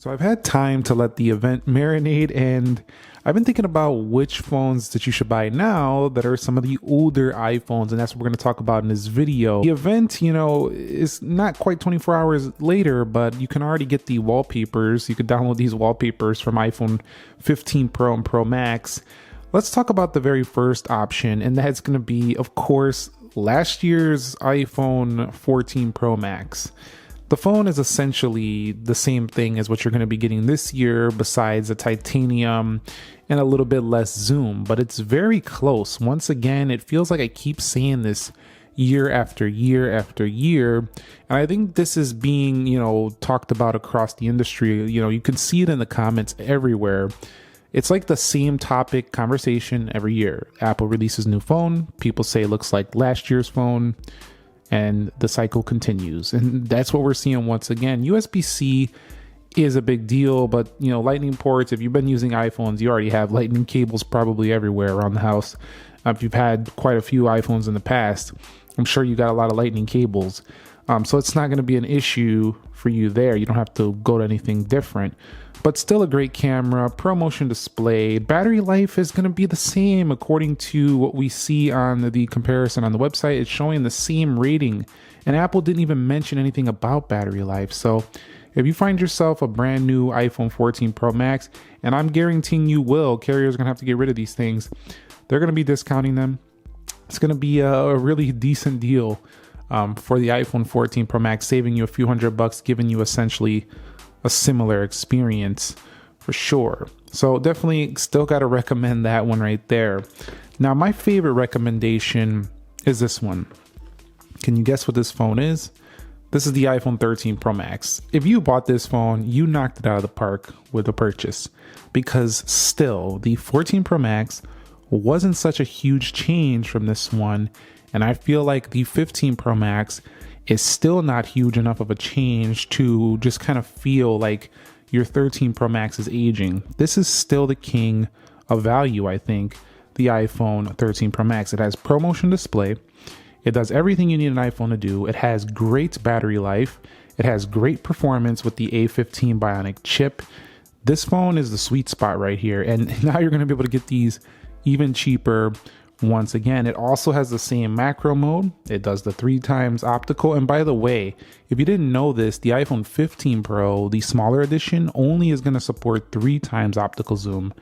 So I've had time to let the event marinate, and I've been thinking about which phones that you should buy now that are some of the older iPhones, and that's what we're going to talk about in this video. The event, is not quite 24 hours later, but you can already get the wallpapers. You could download these wallpapers from iPhone 15 Pro and Pro Max. Let's talk about the very first option, and that's going to be, of course, last year's iPhone 14 Pro Max. The phone is essentially the same thing as what you're going to be getting this year, besides a titanium and a little bit less zoom, but it's very close. Once again, it feels like I keep saying this year after year after year, and I think this is being, talked about across the industry. You can see it in the comments everywhere. It's like the same topic conversation every year. Apple releases new phone, people say it looks like last year's phone, and the cycle continues. And that's what we're seeing once again. USB-C is a big deal, but lightning ports, if you've been using iPhones, you already have lightning cables probably everywhere around the house. If you've had quite a few iPhones in the past, I'm sure you got a lot of lightning cables. So it's not going to be an issue for you there. You don't have to go to anything different. But still a great camera, ProMotion display. Battery life is going to be the same according to what we see on the comparison on the website. It's showing the same rating, and Apple didn't even mention anything about battery life. So if you find yourself a brand new iPhone 14 Pro Max, and I'm guaranteeing you will, carriers are going to have to get rid of these things. They're going to be discounting them. It's going to be a really decent deal for the iPhone 14 Pro Max, saving you a few $100, giving you essentially a similar experience for sure. So definitely still got to recommend that one right there. Now, my favorite recommendation is this one. Can you guess what this phone is? This is the iPhone 13 Pro Max. If you bought this phone, you knocked it out of the park with a purchase, because still the 14 Pro Max wasn't such a huge change from this one. And I feel like the 15 Pro Max is still not huge enough of a change to just kind of feel like your 13 Pro Max is aging. This is still the king of value, I think, the iPhone 13 Pro Max. It has ProMotion display. It does everything you need an iPhone to do. It has great battery life. It has great performance with the A15 Bionic chip. This phone is the sweet spot right here. And now you're going to be able to get these even cheaper. Once again, it also has the same macro mode. It does the 3x optical. And by the way, if you didn't know this, the iPhone 15 Pro, the smaller edition, only is going to support 3x optical zoom,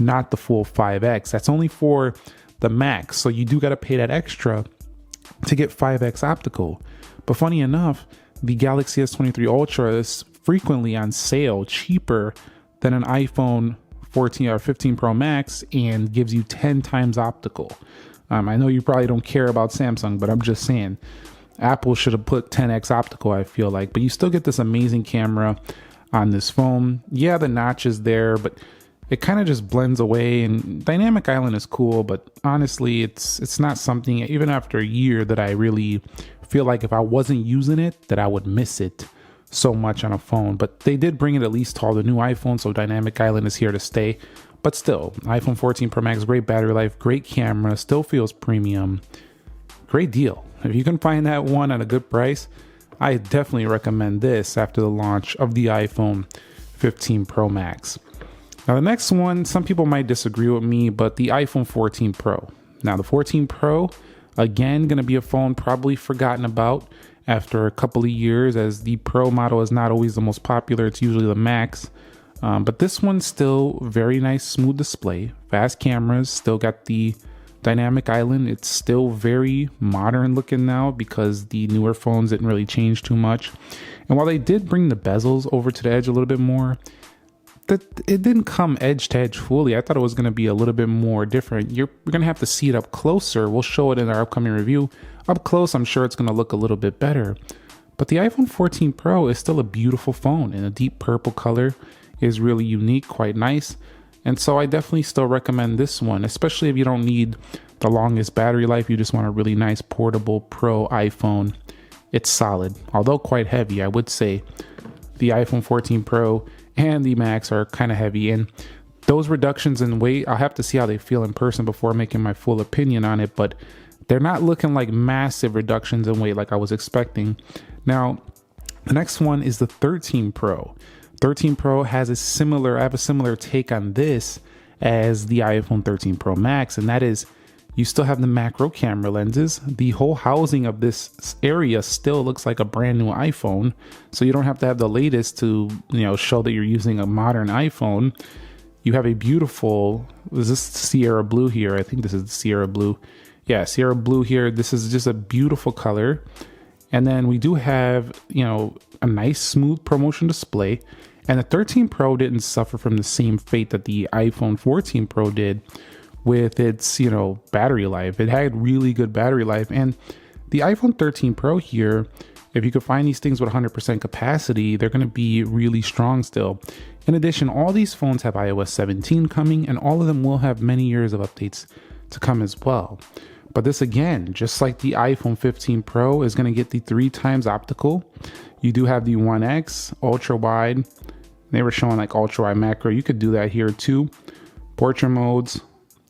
not the full 5x. That's only for the Max. So you do got to pay that extra to get 5x optical. But funny enough, the Galaxy S23 Ultra is frequently on sale, cheaper than an iPhone 14 or 15 Pro Max, and gives you 10 times optical. I know you probably don't care about Samsung, but I'm just saying Apple should have put 10x optical, I feel like. But you still get this amazing camera on this phone. Yeah, the notch is there, but it kind of just blends away. And Dynamic Island is cool, but honestly, it's not something, even after a year, that I really feel like if I wasn't using it, that I would miss it so much on a phone. But they did bring it at least to all the new iPhones, so Dynamic Island is here to stay. But still, iPhone 14 Pro Max, great battery life, great camera, still feels premium. Great deal. If you can find that one at a good price, I definitely recommend this after the launch of the iPhone 15 Pro Max. Now the next one, some people might disagree with me, but the iPhone 14 Pro. Now the 14 Pro, again, going to be a phone probably forgotten about after a couple of years, as the Pro model is not always the most popular. It's usually the Max. But this one's still very nice, smooth display, fast cameras, still got the Dynamic Island. It's still very modern looking now because the newer phones didn't really change too much. And while they did bring the bezels over to the edge a little bit more, that it didn't come edge to edge fully. I thought it was going to be a little bit more different. We're going to have to see it up closer. We'll show it in our upcoming review. Up close, I'm sure it's going to look a little bit better. But the iPhone 14 Pro is still a beautiful phone, and a deep purple color is really unique, quite nice. And so I definitely still recommend this one, especially if you don't need the longest battery life. You just want a really nice portable Pro iPhone. It's solid, although quite heavy. I would say the iPhone 14 Pro and the Max are kind of heavy, and those reductions in weight, I'll have to see how they feel in person before making my full opinion on it, but they're not looking like massive reductions in weight like I was expecting. Now, the next one is the 13 Pro. 13 Pro has I have a similar take on this as the iPhone 13 Pro Max, and that is you still have the macro camera lenses. The whole housing of this area still looks like a brand new iPhone, so you don't have to have the latest to, show that you're using a modern iPhone. You have a beautiful, is this Sierra Blue here? I think this is Sierra Blue. Yeah, Sierra Blue here. This is just a beautiful color. And then we do have, a nice smooth ProMotion display. And the 13 Pro didn't suffer from the same fate that the iPhone 14 Pro did with its, battery life. It had really good battery life. And the iPhone 13 Pro here, if you could find these things with 100% capacity, they're going to be really strong still. In addition, all these phones have iOS 17 coming, and all of them will have many years of updates to come as well. But this, again, just like the iPhone 15 Pro, is going to get the 3x optical. You do have the 1X, ultra wide. They were showing like ultra wide macro. You could do that here too. Portrait modes.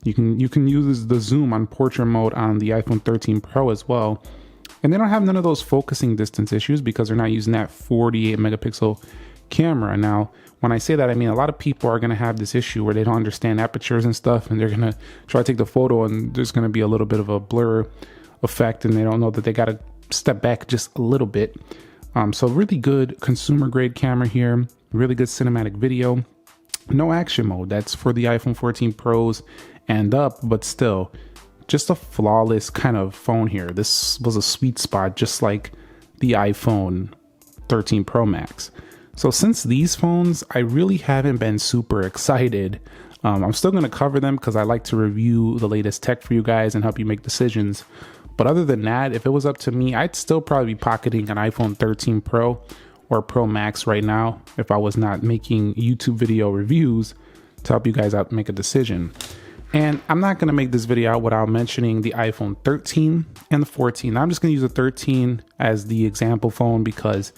You can use the zoom on portrait mode on the iPhone 13 Pro as well. And they don't have none of those focusing distance issues because they're not using that 48 megapixel camera. Now, when I say that, I mean a lot of people are going to have this issue where they don't understand apertures and stuff, and they're going to try to take the photo and there's going to be a little bit of a blur effect, and they don't know that they got to step back just a little bit. So really good consumer grade camera here, really good cinematic video. No action mode, that's for the iPhone 14 Pros and up, but still just a flawless kind of phone here. This was a sweet spot, just like the iPhone 13 Pro Max. So since these phones, I really haven't been super excited. I'm still going to cover them because I like to review the latest tech for you guys and help you make decisions. But other than that, if it was up to me, I'd still probably be pocketing an iPhone 13 Pro or Pro Max right now if I was not making YouTube video reviews to help you guys out make a decision. And I'm not going to make this video out without mentioning the iPhone 13 and the 14. I'm just going to use the 13 as the example phone because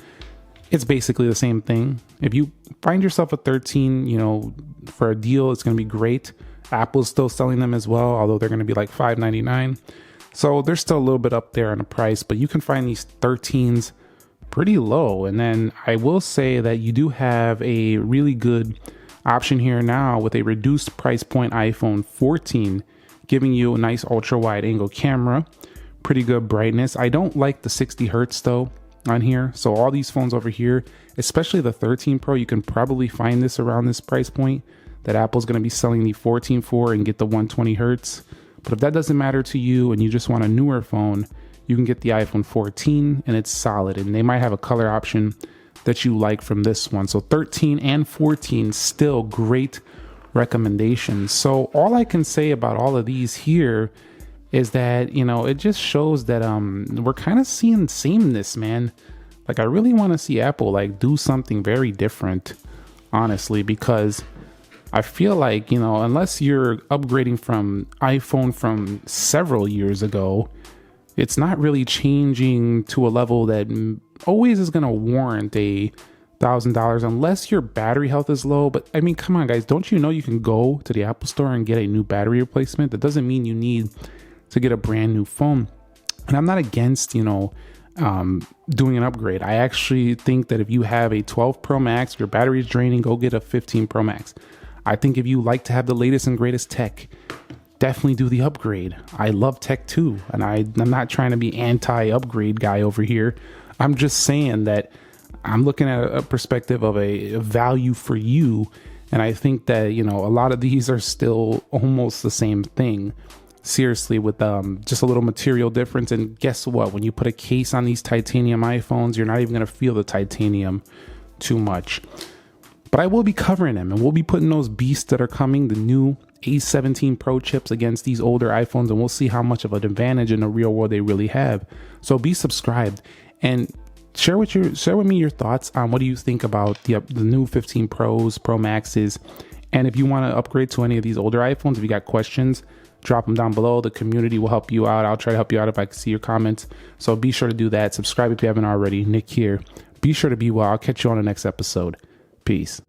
it's basically the same thing. If you find yourself a 13, for a deal, it's going to be great. Apple's still selling them as well, although they're going to be like $599. So they're still a little bit up there on the price, but you can find these 13s pretty low. And then I will say that you do have a really good option here now with a reduced price point iPhone 14, giving you a nice ultra wide angle camera, pretty good brightness. I don't like the 60 hertz though on here. So all these phones over here, especially the 13 Pro, you can probably find this around this price point that Apple's going to be selling the 14 for and get the 120 hertz. But if that doesn't matter to you and you just want a newer phone, you can get the iPhone 14 and it's solid, and they might have a color option that you like from this one. So 13 and 14, still great recommendations. So all I can say about all of these here is that, it just shows that we're kind of seeing sameness, man. Like I really want to see Apple like do something very different, honestly, because I feel like, unless you're upgrading from iPhone from several years ago, it's not really changing to a level that always is going to warrant $1,000 unless your battery health is low. But I mean, come on, guys, don't you know you can go to the Apple Store and get a new battery replacement? That doesn't mean you need to get a brand new phone. And I'm not against, doing an upgrade. I actually think that if you have a 12 Pro Max, your battery is draining, go get a 15 Pro Max. I think if you like to have the latest and greatest tech, definitely do the upgrade. I love tech too, and I'm not trying to be anti-upgrade guy over here. I'm just saying that I'm looking at a perspective of a value for you, and I think that a lot of these are still almost the same thing. Seriously, with just a little material difference. And guess what? When you put a case on these titanium iPhones, you're not even going to feel the titanium too much. But I will be covering them, and we'll be putting those beasts that are coming, the new A17 Pro chips against these older iPhones, and we'll see how much of an advantage in the real world they really have. So be subscribed and share with me your thoughts on what do you think about the new 15 Pros, Pro Maxes, and if you want to upgrade to any of these older iPhones, if you got questions, drop them down below. The community will help you out. I'll try to help you out if I can see your comments. So be sure to do that. Subscribe if you haven't already. Nick here. Be sure to be well. I'll catch you on the next episode. Peace.